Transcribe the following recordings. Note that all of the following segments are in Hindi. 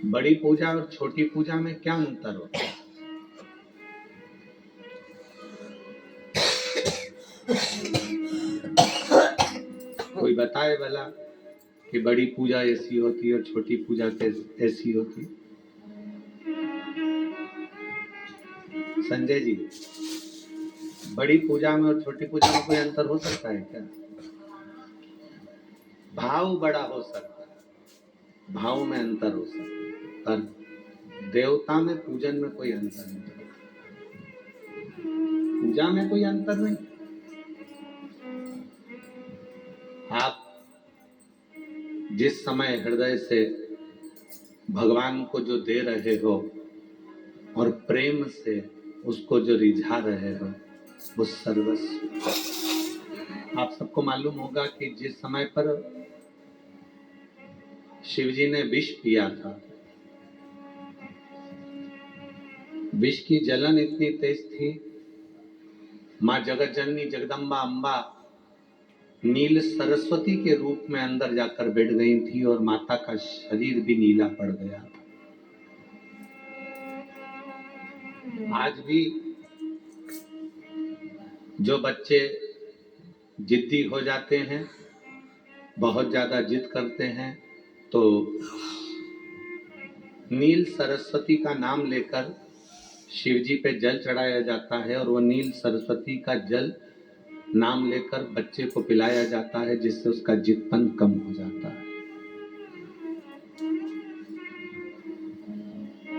बड़ी पूजा और छोटी पूजा में क्या अंतर होता है? कोई बताए भला कि बड़ी पूजा ऐसी होती है और छोटी पूजा ऐसी होती है? संजय जी, बड़ी पूजा में और छोटी पूजा में कोई अंतर हो सकता है क्या? भाव बड़ा हो सकता है, भाव में अंतर हो सकता है, पर देवता में पूजन में कोई अंतर नहीं, पूजा में कोई अंतर नहीं। आप जिस समय हृदय से भगवान को जो दे रहे हो और प्रेम से उसको जो रिझा रहे हो, वो सर्वस्व। आप सबको मालूम होगा कि जिस समय पर शिवजी ने विष पिया था, विष की जलन इतनी तेज थी, मां जगत जननी जगदम्बा अम्बा नील सरस्वती के रूप में अंदर जाकर बैठ गई थी और माता का शरीर भी नीला पड़ गया था। आज भी जो बच्चे जिद्दी हो जाते हैं, बहुत ज्यादा जिद करते हैं, तो नील सरस्वती का नाम लेकर शिवजी पे जल चढ़ाया जाता है और वो नील सरस्वती का जल नाम लेकर बच्चे को पिलाया जाता है, जिससे उसका जिदपन कम हो जाता है।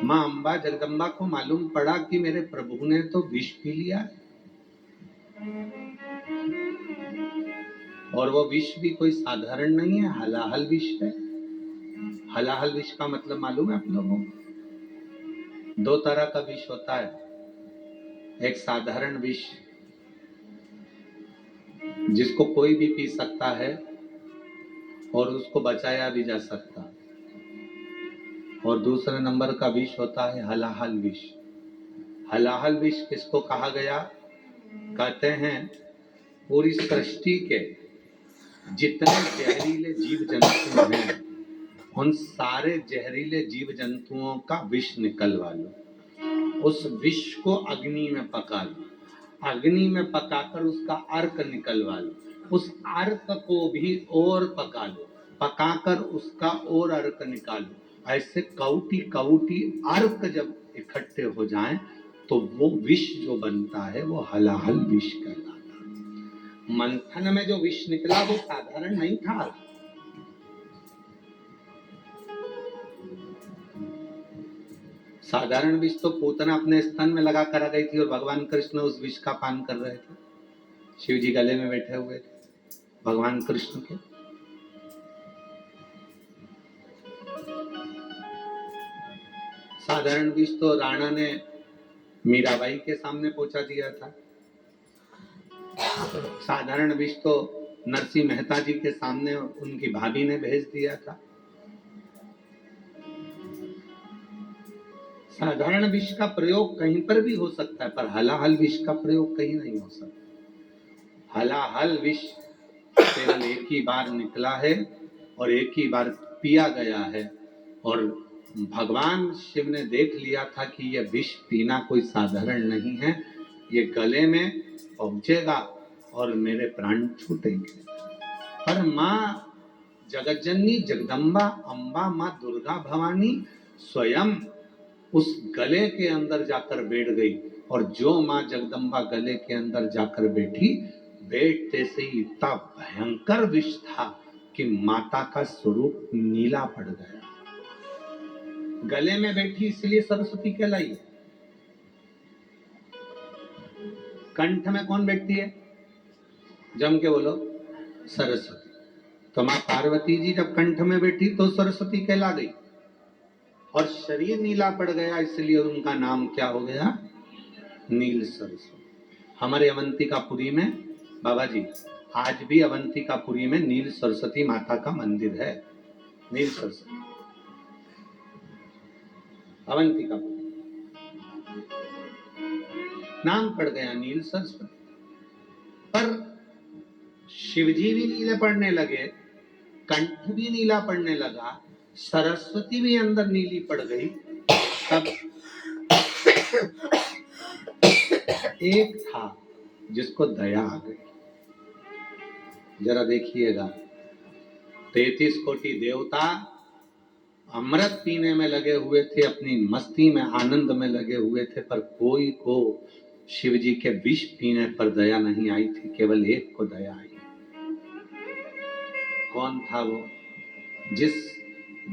मां अम्बा जगदम्बा को मालूम पड़ा कि मेरे प्रभु ने तो विष पी लिया है, और वो विष भी कोई साधारण नहीं है, हलाहल विष है। हलाहल विष का मतलब मालूम है आप लोगों को? दो तरह का विष होता है, एक साधारण विष जिसको कोई भी पी सकता है और उसको बचाया भी जा सकता है, और दूसरे नंबर का विष होता है हलाहल विष। हलाहल विष किसको कहा गया? कहते हैं पूरी सृष्टि के जितने जहरीले जीव जंतु हैं, उन सारे जहरीले जीव जंतुओं का विष निकलवा लो, उस विष को अग्नि में पका लो, अग्नि में पकाकर उसका अर्क निकलवा लो, उस अर्क को भी और पका लो, पकाकर उसका और अर्क निकालो। ऐसे कौटी कौटी अर्क जब इकट्ठे हो जाएं तो वो विष जो बनता है वो हलाहल विष कहलाता है। मंथन में जो विष निकला वो साधारण नहीं था। साधारण विष तो पूतना अपने स्तन में लगा कर आ गई थी और भगवान कृष्ण उस विष का पान कर रहे थे। शिव जी गले में बैठे हुए थे भगवान कृष्ण के। साधारण विष तो राणा ने मीराबाई के सामने पहुंचा दिया था। साधारण विष तो नरसिंह मेहता जी के सामने उनकी भाभी ने भेज दिया था। साधारण विष का प्रयोग कहीं पर भी हो सकता है, पर हलाहल विष का प्रयोग कहीं नहीं हो सकता। हलाहल विष केवल एक ही बार निकला है और एक ही बार पिया गया है, और भगवान शिव ने देख लिया था कि यह विष पीना कोई साधारण नहीं है, ये गले में पहुंचेगा और मेरे प्राण छूटेंगे। पर माँ जगतजननी जगदम्बा अम्बा माँ दुर्गा भवानी स्वयं उस गले के अंदर जाकर बैठ गई, और जो माँ जगदम्बा गले के अंदर जाकर बैठी, बैठते से ही इतना भयंकर विष था कि माता का स्वरूप नीला पड़ गया। गले में बैठी इसलिए सरस्वती कहलाई। कंठ में कौन बैठती है? जम के बोलो, सरस्वती। तो माँ पार्वती जी जब कंठ में बैठी तो सरस्वती कहला गई, और शरीर नीला पड़ गया इसलिए उनका नाम क्या हो गया? नील सरस्वती। हमारे अवंतिकापुरी में बाबा जी, आज भी अवंतिकापुरी में नील सरस्वती माता का मंदिर है। नील सरस्वती अवंतिकापुरी नाम पड़ गया नील सरस्वती। पर शिवजी भी नीले पड़ने लगे, कंठ भी नीला पड़ने लगा, सरस्वती भी अंदर नीली पड़ गई। तब एक था जिसको दया आ गई। जरा देखिएगा, 33 कोटि देवता अमृत पीने में लगे हुए थे, अपनी मस्ती में आनंद में लगे हुए थे, पर कोई को शिव जी के विष पीने पर दया नहीं आई थी। केवल एक को दया आई। कौन था वो? जिस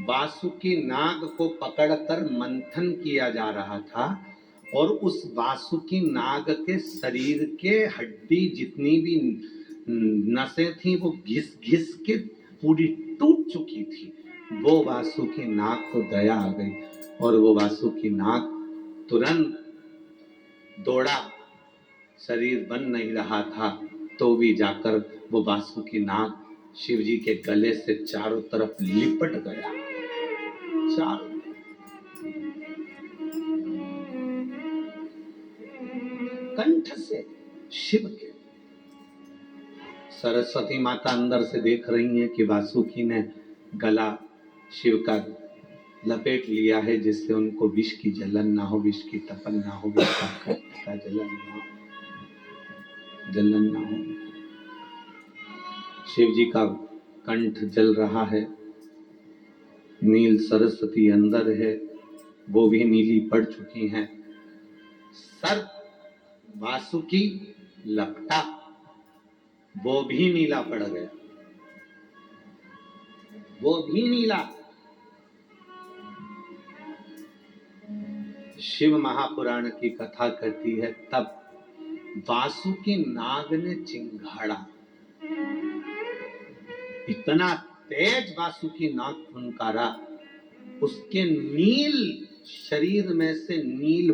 वासुकी नाग को पकड़कर मंथन किया जा रहा था और उस वासुकी नाग के शरीर के हड्डी जितनी भी नसें थी वो घिस घिस के पूरी टूट चुकी थी। वो वासुकी नाग को दया आ गई और वो वासुकी नाग तुरंत दौड़ा। शरीर बन नहीं रहा था तो भी जाकर वो वासुकी नाग शिव जी के गले से चारों तरफ लिपट गया। चारों कंठ से शिव के। सरस्वती माता अंदर से देख रही हैं कि वासुकी ने गला शिव का लपेट लिया है, जिससे उनको विष की जलन ना हो, विष की तपन ना हो, विष का जलन ना हो। शिव जी का कंठ जल रहा है। नील सरस्वती अंदर है, वो भी नीली पड़ चुकी हैं। सर वासुकी लपटा, वो भी नीला पड़ गया, वो भी नीला। शिव महापुराण की कथा कहती है तब वासुकी नाग ने चिंगाड़ा। इतना तेज वासुकी नाग फुनकारा, उसके नील शरीर में से नील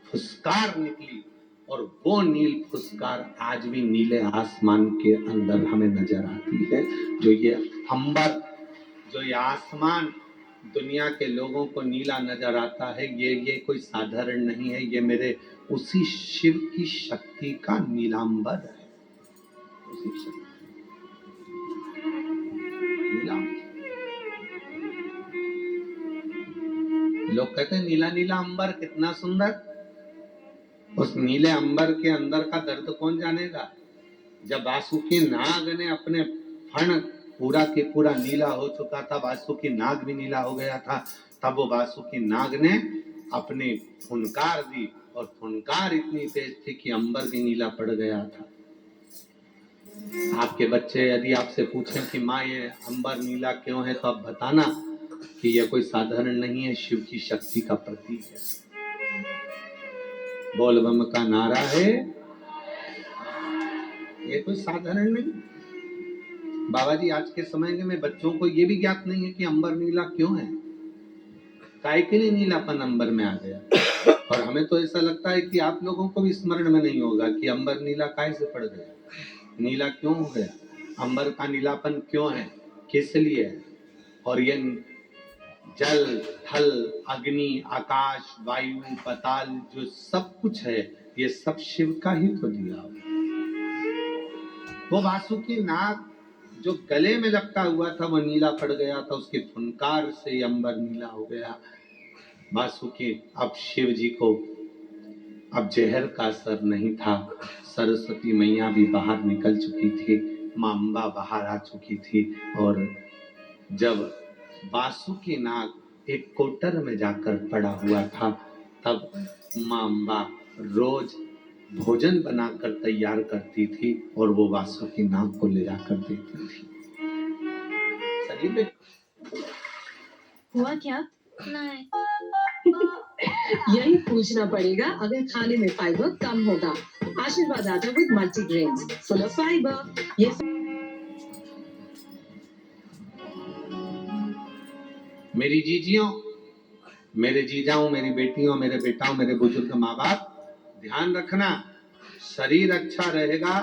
फुसकार निकली और वो नील फुसकार आज भी नीले आसमान के अंदर हमें नजर आती है। जो ये अंबर, जो ये आसमान दुनिया के लोगों को नीला नजर आता है, ये कोई साधारण नहीं है। ये मेरे उसी शिव की शक्ति का नीलांबर है। उसी शक्ति लोग कहते हैं नीला नीला अंबर कितना सुंदर। उस नीले अंबर के अंदर का दर्द कौन जानेगा। जब वासुकी नाग ने अपने फण पूरा के पूरा नीला हो चुका था, वासुकी नाग भी नीला हो गया था, तब वो वासुकी नाग ने अपनी फुनकार दी और फुनकार इतनी तेज थी कि अंबर भी नीला पड़ गया था। आपके बच्चे यदि आपसे पूछें कि माँ ये अंबर नीला क्यों है, तो आप बताना कि यह कोई साधारण नहीं है, शिव की शक्ति का प्रतीक है। बोल बम का नारा है, ये कोई साधारण नहीं। बाबा जी आज के समय में बच्चों को ये भी ज्ञात नहीं है कि अंबर नीला क्यों है, काय के लिए नीलापन अंबर में आ गया। और हमें तो ऐसा लगता है कि आप लोगों को भी स्मरण में नहीं होगा कि अंबर नीला काय से पड़ गया, नीला क्यों हो गया, अंबर का नीलापन क्यों है, किस लिए है। और ये जल, थल, अग्नि, आकाश, वायु, पताल जो सब कुछ है, ये सब शिव का ही तो दिया। वो वासुकी नाग जो गले में लपटा हुआ था वो नीला पड़ गया था, उसकी फुनकार से अंबर नीला हो गया। वासुकी अब शिव जी को अब जहर का असर नहीं था। सरस्वती मैया भी बाहर निकल चुकी थी, मां अम्बा बाहर आ चुकी थी। और जब वासुकी नाग एक कोटर में जाकर पड़ा हुआ था, तब मां अम्बा रोज भोजन बनाकर तैयार करती थी और वो वासुकी नाग को ले जाकर देती थी। शरीर में हुआ क्या? नहीं। यही पूछना पड़ेगा अगर खाने में फाइबर कम होगा। आशीर्वाद आटा with multigrains full of fibre. ये मेरी जीजियों, मेरे जीजाओं, मेरी बेटियों, मेरे बेटाओं, मेरे बुजुर्ग माँ बाप, ध्यान रखना, शरीर अच्छा रहेगा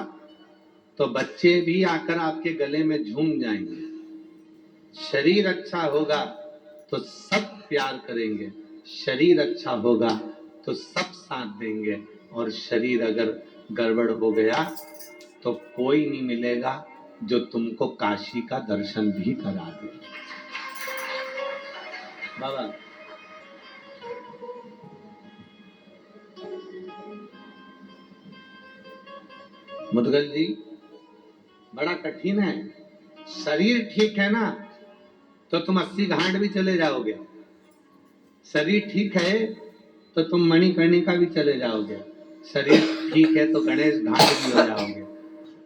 तो बच्चे भी आकर आपके गले में झूम जाएंगे। शरीर अच्छा होगा तो सब प्यार करेंगे, शरीर अच्छा होगा तो सब साथ देंगे। और शरीर अगर गड़बड़ हो गया तो कोई नहीं मिलेगा जो तुमको काशी का दर्शन भी करा दे। बाबा मुदगल जी, बड़ा कठिन है। शरीर ठीक है ना तो तुम 80 घाट भी चले जाओगे। शरीर ठीक है तो तुम मणिकर्णिका भी चले जाओगे। शरीर ठीक है तो गणेश घाट भी हो जाओगे।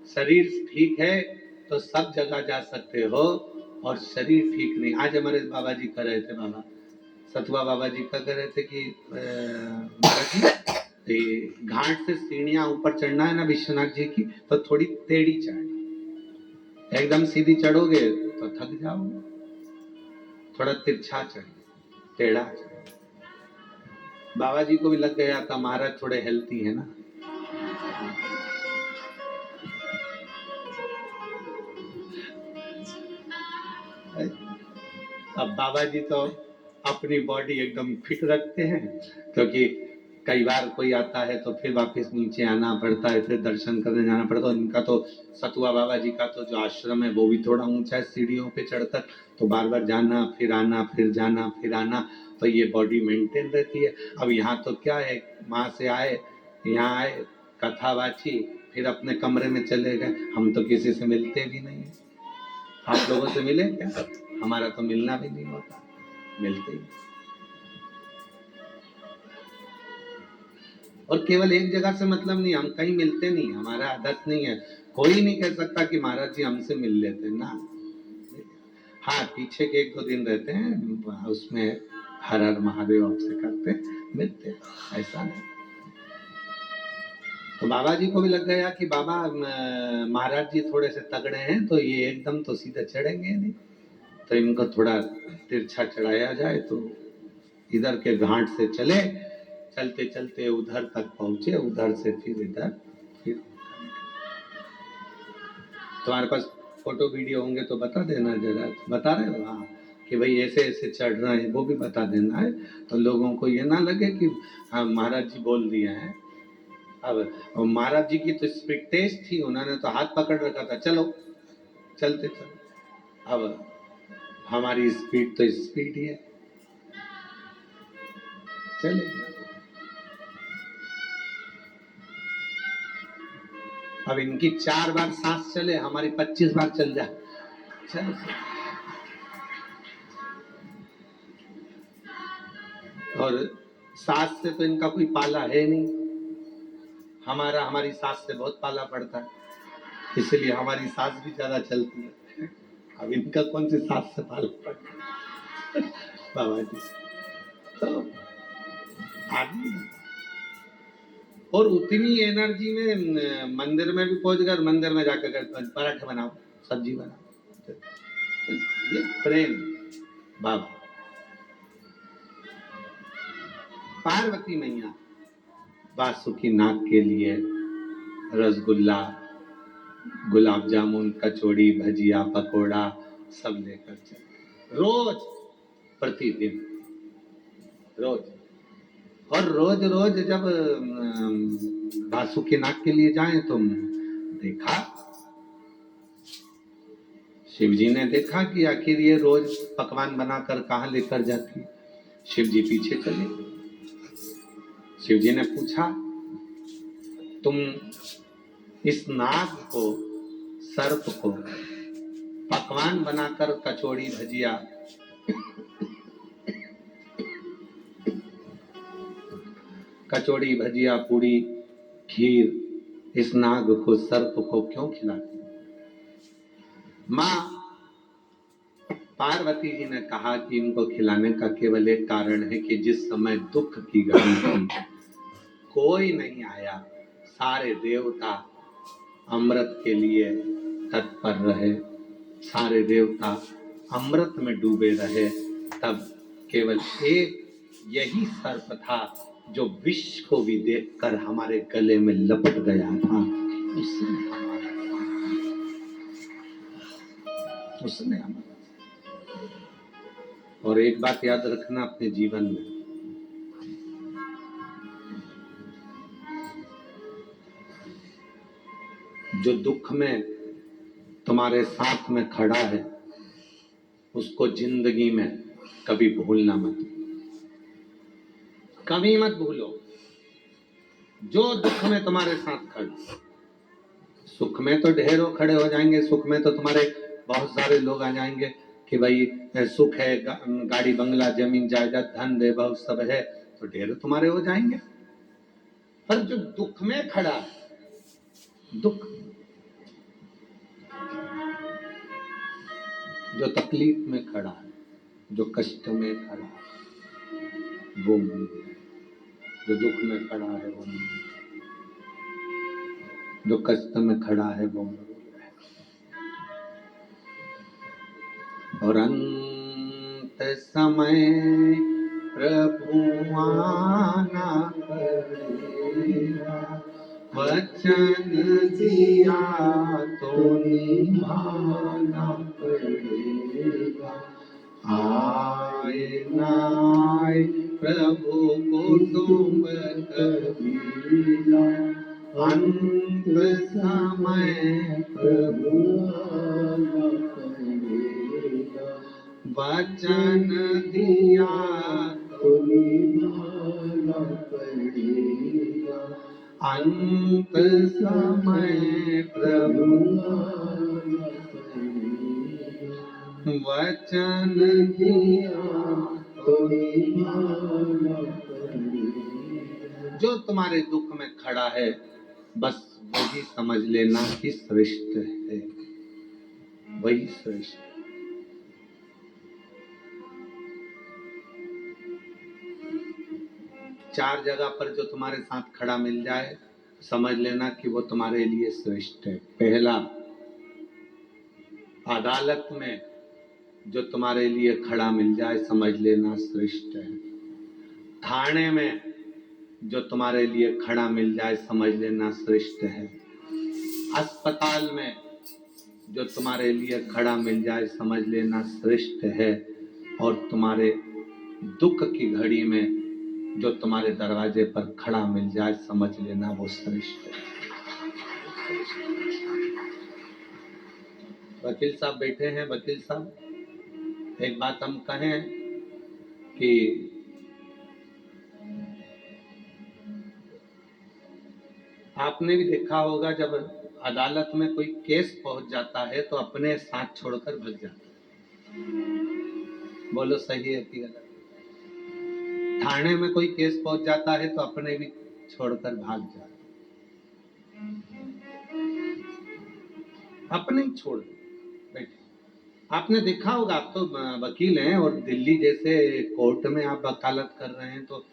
शरीर ठीक है तो सब जगह जा सकते हो। और शरीर ठीक नहीं, आज हमारे बाबा जी कह रहे थे, बाबा सतुआ बाबा जी का कह रहे थे कि महाराज जी, ये घाट से सीढ़ियां ऊपर चढ़ना है ना विश्वनाथ जी की, तो थोड़ी टेढ़ी चढ़नी। एकदम सीधी चढ़ोगे तो थक जाओगे, थोड़ा तिरछा चढ़, टेढ़ा चढ़। बाबा जी को भी लग गया था महाराज थोड़े हेल्थी है ना। अब बाबा जी तो अपनी बॉडी एकदम फिट रखते हैं, क्योंकि कई बार कोई आता है तो फिर वापस नीचे आना पड़ता है, फिर दर्शन करने जाना पड़ता है। इनका तो सतुआ बाबा जी का तो जो आश्रम है वो भी थोड़ा ऊंचा है, सीढ़ियों पे चढ़कर, तो बार बार जाना फिर आना, फिर जाना फिर आना, तो ये बॉडी मेंटेन रहती है। अब यहाँ तो क्या है, वहां से आए, यहाँ आए, कथा बाची, फिर अपने कमरे में चले गए। हम तो किसी से मिलते भी नहीं है। आप लोगों से मिले क्या? हमारा तो मिलना भी नहीं होता, मिलते ही। और केवल एक जगह से मतलब नहीं, हम कहीं मिलते नहीं, हमारा आदत नहीं है। कोई नहीं कह सकता कि महाराज जी हमसे मिल लेते ना। हाँ, पीछे के 1-2 दिन रहते हैं, उसमें हर हर महादेव आपसे करते, मिलते, ऐसा नहीं। तो बाबा जी को भी लग गया कि बाबा महाराज जी थोड़े से तगड़े हैं, तो ये एकदम तो सीधे चढ़ेंगे नहीं, तो इनको थोड़ा तिरछा चढ़ाया जाए। तो इधर के घाट से चले, चलते चलते उधर तक पहुंचे, उधर से फिर इधर, फिर तुम्हारे पास फोटो वीडियो होंगे तो बता देना जरा। बता रहे हो? हाँ, कि भाई ऐसे ऐसे चढ़ना है, वो भी बता देना है, तो लोगों को ये ना लगे कि हाँ महाराज जी बोल दिए हैं। अब महाराज जी की तो स्पीड तेज थी, उन्होंने तो हाथ पकड़ रखा था, चलो चलते चलो। अब हमारी स्पीड तो स्पीड ही है, चले। अब इनकी 4 बार सांस चले, हमारी 25 बार चल जाए, चलो। और सांस से तो इनका कोई पाला है नहीं, हमारी सांस से बहुत पाला पड़ता है, इसलिए हमारी सांस भी ज्यादा चलती है। अब इनका कौन सी सांस से पाला पड़ता है? बाबा जी तो आदमी, और उतनी एनर्जी में मंदिर में भी पहुंच गए, मंदिर में जाकर पराठे बनाओ, सब्जी बनाओ, ये प्रेम। बाबा पार्वती मैया वासुकी नाग के लिए रसगुल्ला, गुलाब जामुन, कचौड़ी, भजिया, पकोड़ा सब लेकर चले, रोज, प्रतिदिन, रोज। और रोज रोज जब वासुकी नाग के लिए जाएं तो देखा, शिव जी ने देखा कि आखिर ये रोज पकवान बनाकर कहाँ लेकर जाती। शिव जी पीछे चले, शिव जी ने पूछा, तुम इस नाग को, सर्प को पकवान बनाकर कचौड़ी, भजिया, कचौड़ी, भजिया, पूड़ी, खीर इस नाग को, सर्प को क्यों खिलाती? माँ पार्वती जी ने कहा कि इनको खिलाने का केवल एक कारण है कि जिस समय दुख की घड़ी थी, कोई नहीं आया, सारे देवता अमृत के लिए तत्पर रहे, सारे देवता अमृत में डूबे रहे, तब केवल एक यही सर्प था जो विष को भी देखकर हमारे गले में लपट गया था। उसने हमारा। और एक बात याद रखना अपने जीवन में, जो दुख में तुम्हारे साथ में खड़ा है, उसको जिंदगी में कभी भूलना मत, कभी मत भूलो। जो दुख में तुम्हारे साथ खड़े, सुख में तो ढेरों खड़े हो जाएंगे, सुख में तो तुम्हारे बहुत सारे लोग आ जाएंगे कि भाई सुख है, गाड़ी बंगला जमीन जायदाद धन वैभव सब है, तो ढेरों तुम्हारे हो जाएंगे। पर जो दुख में खड़ा है, दुख, जो तकलीफ में खड़ा है, जो कष्ट में खड़ा है, वो मिल जाए। जो दुख में खड़ा है वो मिल जाए, जो कष्ट में खड़ा है वो मिल जाए। और अंत समय प्रभु आना पड़ेगा, वचन दिया तो निभाना पड़ेगा। आए नाय प्रभु कुटुंब कबीरा, अंत समय प्रभु आना पड़ेगा, वचन दिया तो निभाना पड़ेगा। अंत समय प्रभु आना पड़ेगा, वचन दिया तो निभाना पड़ेगा। जो तुम्हारे दुख में खड़ा है, बस वही समझ लेना कि श्रेष्ठ है, वही श्रेष्ठ। चार जगह पर जो तुम्हारे साथ खड़ा मिल जाए, समझ लेना कि वो तुम्हारे लिए श्रेष्ठ है। पहला, अदालत में जो तुम्हारे लिए खड़ा मिल जाए, समझ लेना श्रेष्ठ है। थाने में जो तुम्हारे लिए खड़ा मिल जाए, समझ लेना श्रेष्ठ है। अस्पताल में जो तुम्हारे लिए खड़ा मिल जाए, समझ लेना श्रेष्ठ है। और तुम्हारे दुख की घड़ी में जो तुम्हारे दरवाजे पर खड़ा मिल जाए, समझ लेना वो श्रेष्ठ है। वकील साहब बैठे हैं। वकील साहब, एक बात हम कहें कि आपने भी देखा होगा, जब अदालत में कोई केस पहुंच जाता है तो अपने साथ छोड़कर भाग जाता है। बोलो सही है कि गलत? थाने में कोई केस पहुंच जाता है तो अपने भी छोड़कर भाग जाता है, अपने ही छोड़ बैठे। आपने देखा होगा, आप तो वकील हैं और दिल्ली जैसे कोर्ट में आप वकालत कर रहे हैं, तो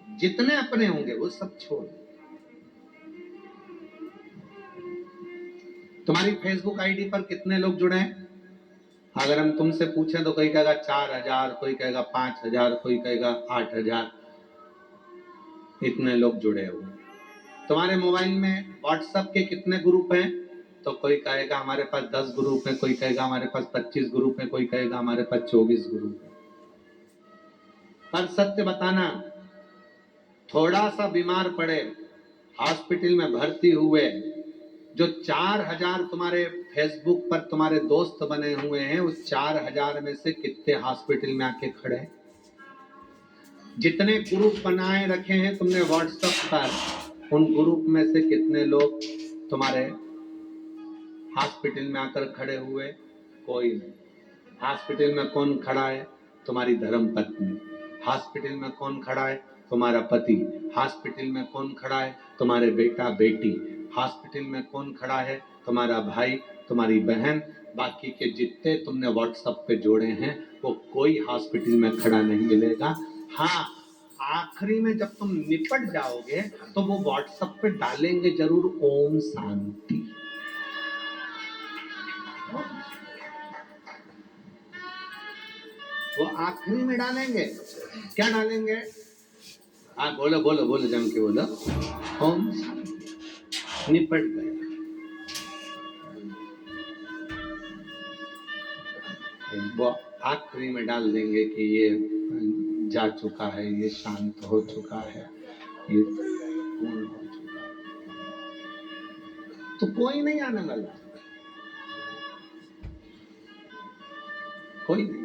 जितने अपने होंगे वो सब छोड़। तुम्हारी फेसबुक आईडी पर कितने लोग जुड़े हैं? अगर हम तुमसे पूछें तो कोई कहेगा 4000, कोई कहेगा 5000, कोई कहेगा 8000, इतने लोग जुड़े हुए। तुम्हारे मोबाइल में व्हाट्सएप के कितने ग्रुप हैं? तो कोई कहेगा हमारे पास 10 ग्रुप हैं, कोई कहेगा हमारे पास 25 ग्रुप हैं, कोई कहेगा हमारे पास 24 ग्रुप हैं। पर सत्य बताना, थोड़ा सा बीमार पड़े, हॉस्पिटल में भर्ती हुए, जो 4000 तुम्हारे फेसबुक पर तुम्हारे दोस्त बने हुए हैं, उस 4000 में से कितने हॉस्पिटल में आके खड़े हैं? जितने ग्रुप बनाए रखे हैं तुमने व्हाट्सएप पर, उन ग्रुप में से कितने लोग तुम्हारे हॉस्पिटल में आकर खड़े हुए? कोई नहीं। हॉस्पिटल में कौन खड़ा है? तुम्हारी धर्म पत्नी। हॉस्पिटल में कौन खड़ा है? तुम्हारा पति। हॉस्पिटल में कौन खड़ा है? तुम्हारे बेटा बेटी। हॉस्पिटल में कौन खड़ा है? तुम्हारा भाई, तुम्हारी बहन। बाकी के जितने तुमने व्हाट्सएप पे जोड़े हैं, वो कोई हॉस्पिटल में खड़ा नहीं मिलेगा। हाँ, आखिरी में जब तुम निपट जाओगे तो वो व्हाट्सएप पे डालेंगे जरूर ओम शांति। वो आखिरी में डालेंगे। क्या डालेंगे? हाँ, बोलो बोलो बोलो, जम के बोलो। ओम शांति। निपट गए। वो आखिरी में डाल देंगे कि ये जा चुका है, ये शांत हो चुका है, ये पूर्ण हो चुका है। तो कोई नहीं आने वाला, कोई नहीं।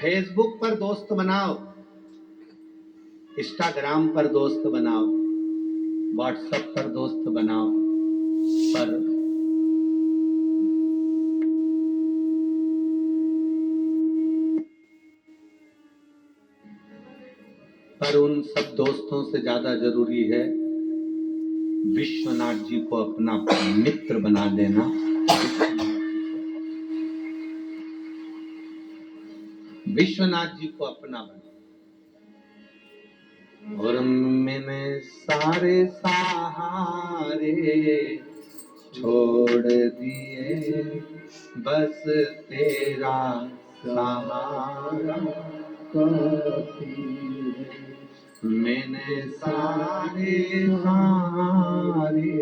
फेसबुक पर दोस्त बनाओ, इंस्टाग्राम पर दोस्त बनाओ, व्हाट्सएप पर दोस्त बनाओ, पर उन सब दोस्तों से ज्यादा जरूरी है विश्वनाथ जी को अपना मित्र बना लेना। विश्वनाथ जी को अपना बना। और मैंने सारे सहारे छोड़ दिए, बस तेरा सहारा काफी है। मैंने सारे सहारे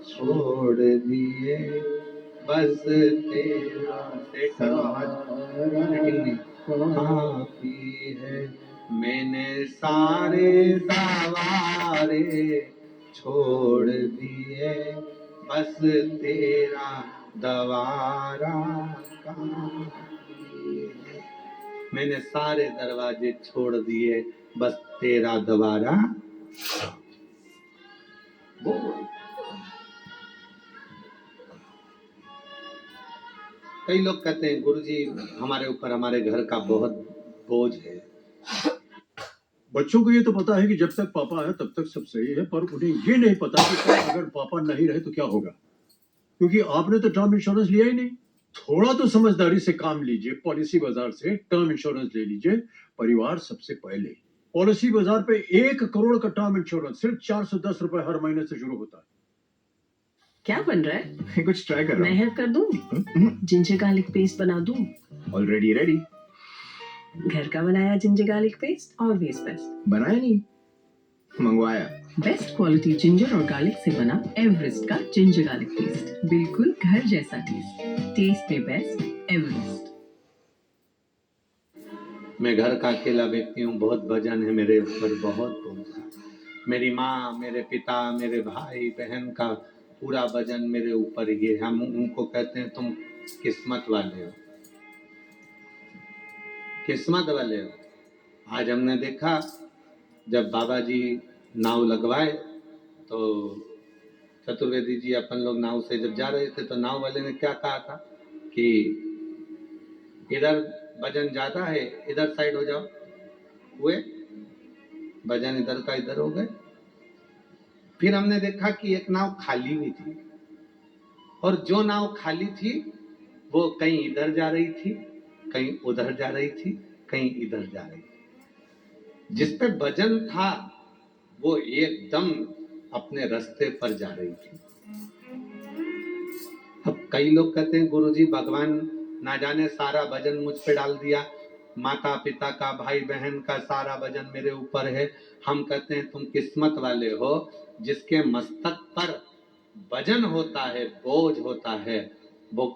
छोड़ दिए, बस तेरा सहारा काफी है। मैंने सारे सवारे छोड़ दिए, बस तेरा दवारा काफी है। मैंने सारे दरवाजे छोड़ दिए, बस तेरा दवारा। कई लोग कहते हैं गुरुजी हमारे ऊपर हमारे घर का बहुत बोझ है। बच्चों को ये तो पता है कि जब तक पापा है तब तक सब सही है, पर उन्हें ये नहीं पता कि अगर पापा नहीं रहे तो क्या होगा, क्योंकि आपने तो टर्म इंश्योरेंस लिया ही नहीं। थोड़ा तो समझदारी से काम लीजिए, पॉलिसी बाजार से टर्म इंश्योरेंस ले लीजिए। परिवार सबसे पहले। पॉलिसी बाजार पे 1 करोड़ का टर्म इंश्योरेंस सिर्फ 410 रुपए हर महीने से शुरू होता है। क्या बन रहा है? कुछ ट्राई कर मैं हेल्प कर दूं? जिंजर गार्लिक पेस्ट बना दूं? Already ready. घर का बनाया ginger garlic paste always best. बनाया नहीं, मंगवाया। बेस्ट क्वालिटी जिंजर और गार्लिक से बना एवरेस्ट का जिंजर गार्लिक पेस्ट, बिल्कुल घर जैसा टेस्ट में बेस्ट एवरेस्ट। मैं घर का अकेला व्यक्ति हूँ, बहुत वजन है मेरे ऊपर, बहुत बोझ। मेरी माँ, मेरे पिता, मेरे भाई बहन का पूरा वजन मेरे ऊपर ही है। हम उनको कहते हैं तुम किस्मत वाले हो, किस्मत वाले हो। आज हमने देखा जब बाबा जी नाव लगवाए तो चतुर्वेदी जी अपन लोग नाव से जब जा रहे थे तो नाव वाले ने क्या कहा था कि इधर वजन ज्यादा है, इधर साइड हो जाओ। हुए वजन इधर का इधर हो गए। फिर हमने देखा कि एक नाव खाली हुई थी और जो नाव खाली थी वो कहीं इधर जा रही थी, कहीं उधर जा रही थी, कहीं इधर जा रही थी। जिस पे वजन था वो एकदम अपने रास्ते पर जा रही थी। अब कई लोग कहते हैं गुरुजी भगवान ना जाने सारा वजन मुझ पे डाल दिया, माता पिता का, भाई बहन का सारा वजन मेरे ऊपर है। हम कहते हैं तुम किस्मत वाले हो, जिसके मस्तक पर वजन होता है, बोझ होता है, वो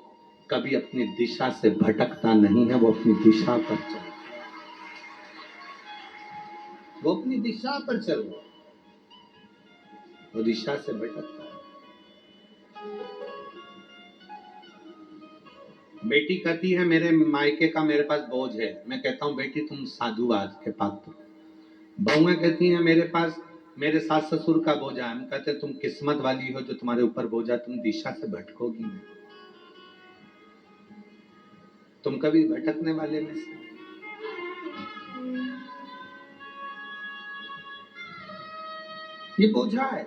कभी अपनी दिशा से भटकता नहीं है, वो अपनी दिशा पर चलता है। वो अपनी दिशा पर चल रहा है, वो दिशा से भटकता है। बेटी कहती है मेरे मायके का मेरे पास बोझ है। मैं कहता हूँ बेटी तुम साधुवाद के पात्र। बहुएं कहती हैं मेरे पास मेरे सास ससुर का बोझा है। हम कहते तुम किस्मत वाली हो जो तुम्हारे ऊपर बोझा, तुम दिशा से भटकोगी नहीं, तुम कभी भटकने वाले में से। ये बोझा है।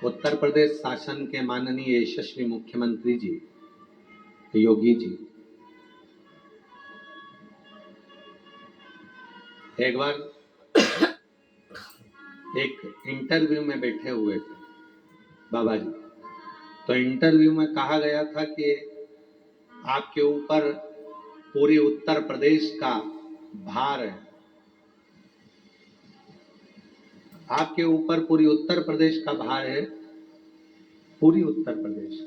उत्तर प्रदेश शासन के माननीय यशस्वी मुख्यमंत्री जी योगी जी एक बार एक इंटरव्यू में बैठे हुए थे बाबा जी। तो इंटरव्यू में कहा गया था कि आपके ऊपर पूरी उत्तर प्रदेश का भार है, आपके ऊपर पूरी उत्तर प्रदेश का भार है, पूरी उत्तर प्रदेश।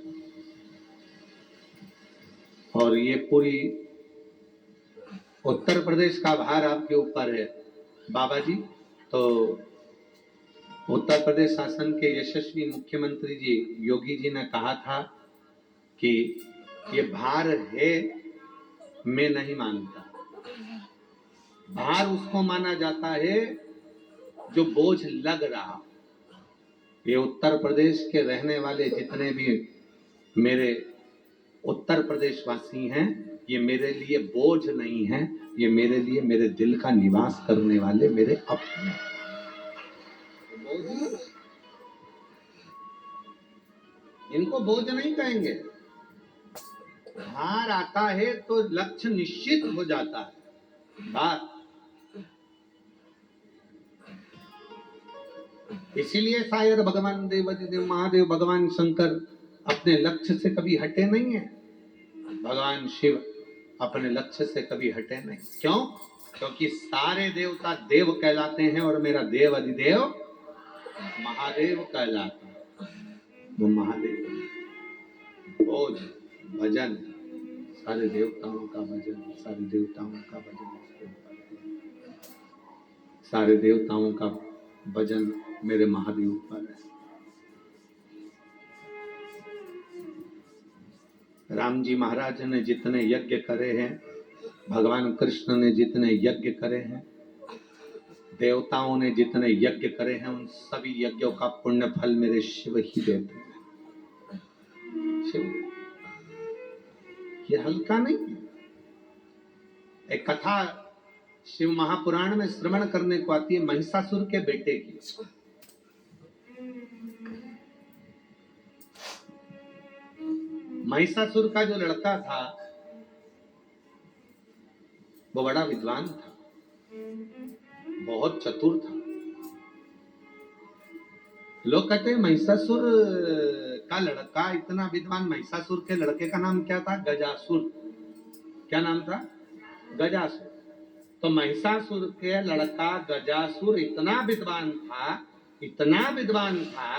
और ये पूरी उत्तर प्रदेश का भार आपके ऊपर है बाबा जी। तो उत्तर प्रदेश शासन के यशस्वी मुख्यमंत्री जी योगी जी ने कहा था कि ये भार है मैं नहीं मानता। भार उसको माना जाता है जो बोझ लग रहा। ये उत्तर प्रदेश के रहने वाले जितने भी मेरे उत्तर प्रदेश वासी हैं, ये मेरे लिए बोझ नहीं है, ये मेरे लिए मेरे दिल का निवास करने वाले मेरे अपने। बोझ नहीं, इनको बोझ नहीं कहेंगे। भार आता है तो लक्ष्य निश्चित हो जाता है। बात इसीलिए शायद भगवान देव महादेव भगवान शंकर अपने लक्ष्य से कभी हटे नहीं है। भगवान शिव अपने लक्ष्य से कभी हटे नहीं। क्यों? क्योंकि सारे देवता देव कहलाते हैं और मेरा देव अधिदेव महादेव कहलाता है। वो महादेव बोझ भजन, सारे देवताओं का भजन, सारे देवताओं का भजन, सारे देवताओं का भजन मेरे महादेव पर है। राम जी महाराज ने जितने यज्ञ करे हैं, भगवान कृष्ण ने जितने यज्ञ करे हैं, देवताओं ने जितने यज्ञ करे हैं, उन सभी यज्ञों का पुण्य फल मेरे शिव ही देते हैं। शिव ये हल्का नहीं है। एक कथा शिव महापुराण में श्रवण करने को आती है महिषासुर के बेटे की। महिषासुर का जो लड़का था वो बड़ा विद्वान था, बहुत चतुर था। लोग कहते हैं महिषासुर का लड़का इतना विद्वान। महिषासुर के लड़के का नाम क्या था? गजासुर। क्या नाम था? गजासुर। तो महिषासुर के लड़का गजासुर इतना विद्वान था, इतना विद्वान था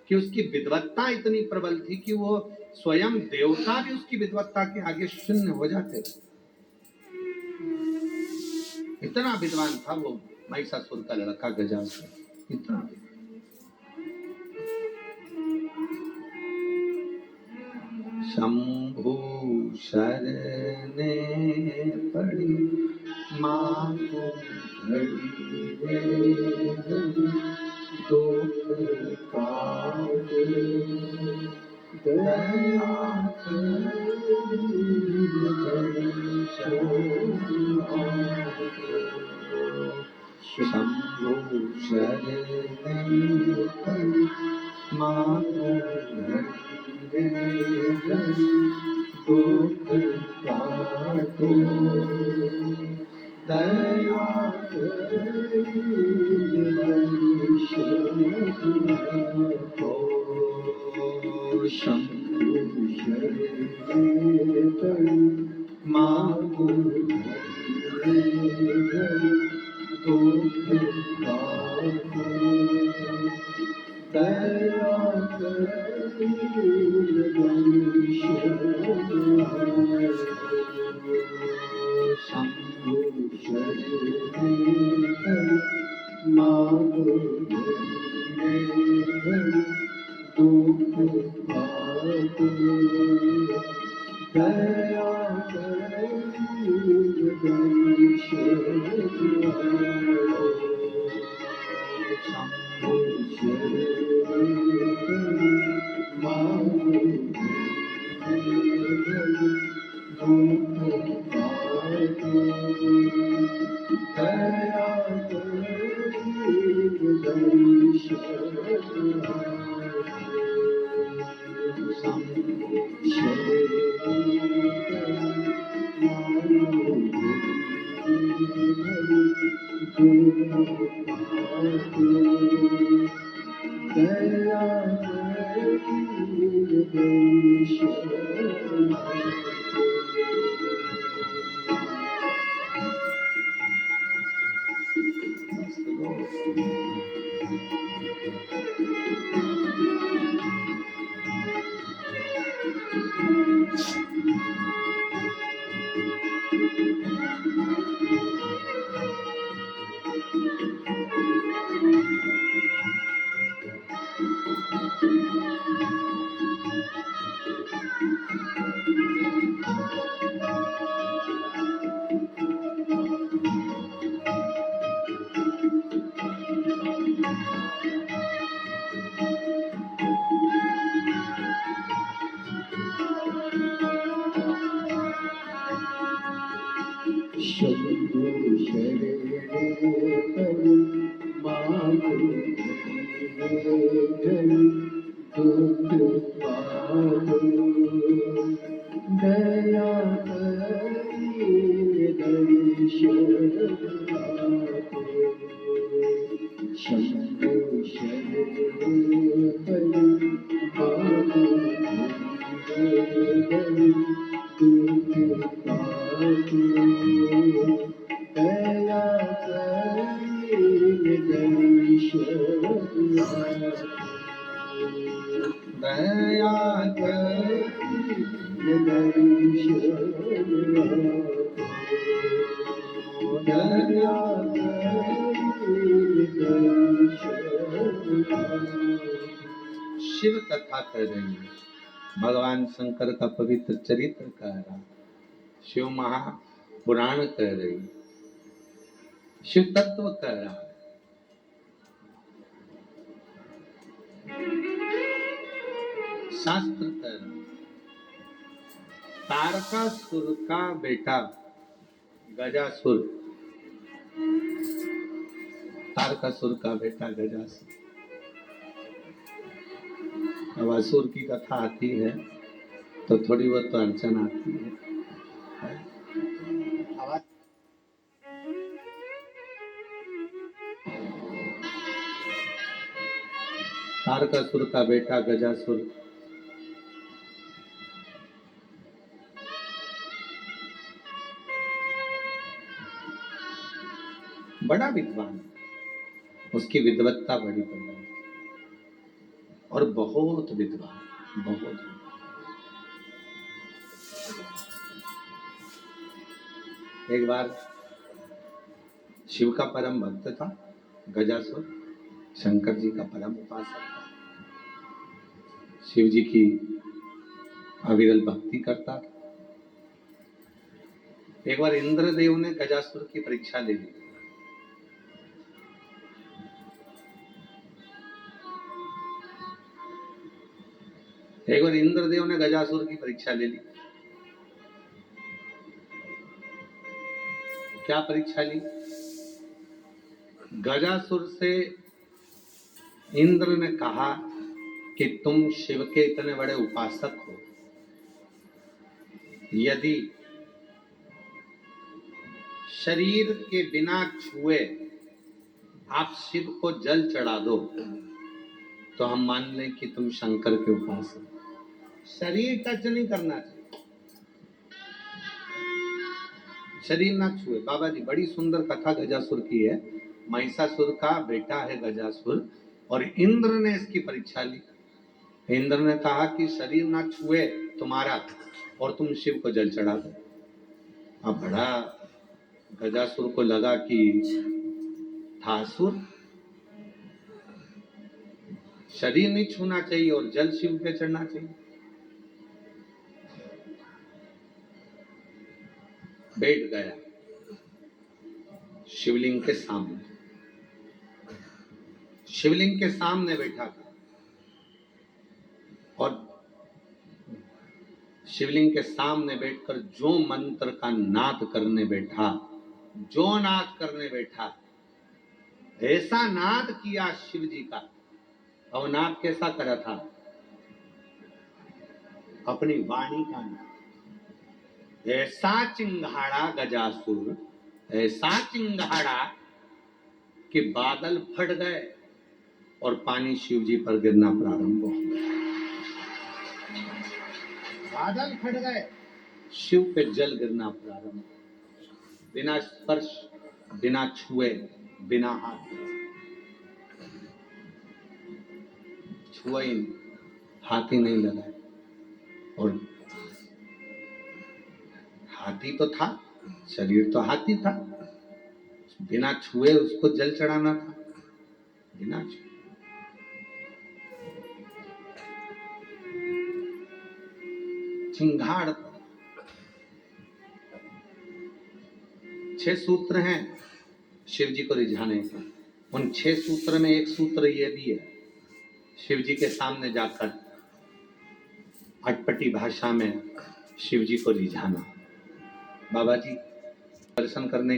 कि उसकी विद्वत्ता इतनी प्रबल थी कि वो स्वयं देवता भी उसकी विद्वत्ता के आगे शून्य हो जाते थे। इतना विद्वान था वो महिषासुर का लड़का गजासुर, इतना विद्वान। शंभु शरणे पड़ी मां को घड़ी दुख काटे दया शंभु शरणे पड़ी मां को दुख काटो दया शंभु शरणे पड़ी मां को दुख काटो दया शंभु शरणे मां को दुख काटो दया शंभु शरण माधु दुख पालो दया करिए दर्शन आपको शंभु शरण माधु दुख पालो दया करिए दर्शन दया कर शिव कथा कर रही है, भगवान शंकर का पवित्र चरित्र कह रहा, शिव महापुराण कह रही, शिव तत्व कह रहा है। शास्त्र कह रहा, तारकासुर का बेटा गजासुर, तारकासुर का बेटा गजासुर। अब असुर की कथा आती है तो थोड़ी बहुत तो अड़चन आती है। तारकासुर का बेटा गजासुर बड़ा विद्वान, उसकी विद्वत्ता बड़ी प्रबल और बहुत विद्वान, बहुत। एक बार शिव का परम भक्त था गजासुर, शंकर जी का परम उपासक था, शिव जी की अविरल भक्ति करता था। एक बार इंद्रदेव ने गजासुर की परीक्षा ले ली। एक बार इंद्रदेव ने गजासुर की परीक्षा ले ली। क्या परीक्षा ली? गजासुर से इंद्र ने कहा कि तुम शिव के इतने बड़े उपासक हो, यदि शरीर के बिना छुए आप शिव को जल चढ़ा दो तो हम मान लें कि तुम शंकर के उपासक। शरीर टच नहीं करना चाहिए, शरीर ना छुए। बाबा जी बड़ी सुंदर कथा गजासुर की है। महिषासुर का बेटा है गजासुर और इंद्र ने इसकी परीक्षा ली। इंद्र ने कहा कि शरीर ना छुए तुम्हारा और तुम शिव को जल चढ़ा दो। अब बड़ा गजासुर को लगा कि था असुर, शरीर नहीं छूना चाहिए और जल शिव पे चढ़ना चाहिए। बैठ गया शिवलिंग के सामने, शिवलिंग के सामने बैठा था और शिवलिंग के सामने बैठकर जो मंत्र का नाद करने बैठा, जो नाद करने बैठा, ऐसा नाद किया शिव जी का। और नाद कैसा करा था? अपनी वाणी का नाद। ऐसा चिंगाड़ा गजासुर, ऐसा चिंगाड़ा कि बादल फट गए और पानी शिव जी पर गिरना प्रारंभ हो गया। बादल फट गए, शिव पे जल गिरना प्रारंभ, बिना स्पर्श, बिना छुए, बिना हाथ छुआ ही, हाथ ही नहीं लगाए। और हाथी तो था, शरीर तो हाथी था, बिना छुए उसको जल चढ़ाना था, बिना छुए। चिंगाड़ 6 सूत्र हैं शिव जी को रिझाने के। उन 6 सूत्र में एक सूत्र ये भी है, शिव जी के सामने जाकर अटपटी भाषा में शिव जी को रिझाना। बाबा जी दर्शन करने